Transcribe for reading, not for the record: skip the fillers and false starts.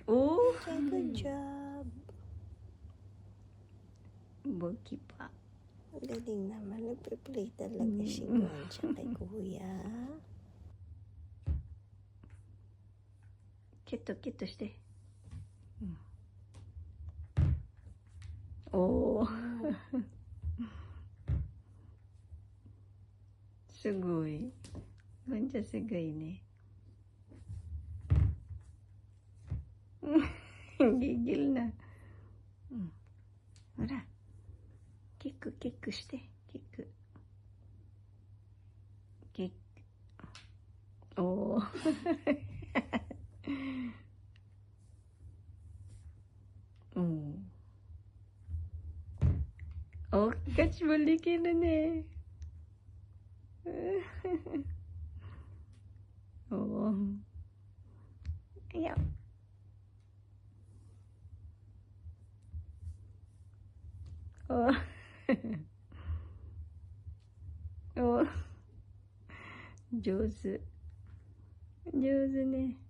おお。Good job. Bulky pa. Galing naman. Nagpe-play talaga si Gwancha kay kuya. キュッとキュッとして。おお。すごい。ゴンちゃんすごいね。gigil na. ほら。キックキックして。キック。キック。おお。Oh, catch balikin na ne. Oh. Ayaw. Oh. Oh. 上手。上手ね。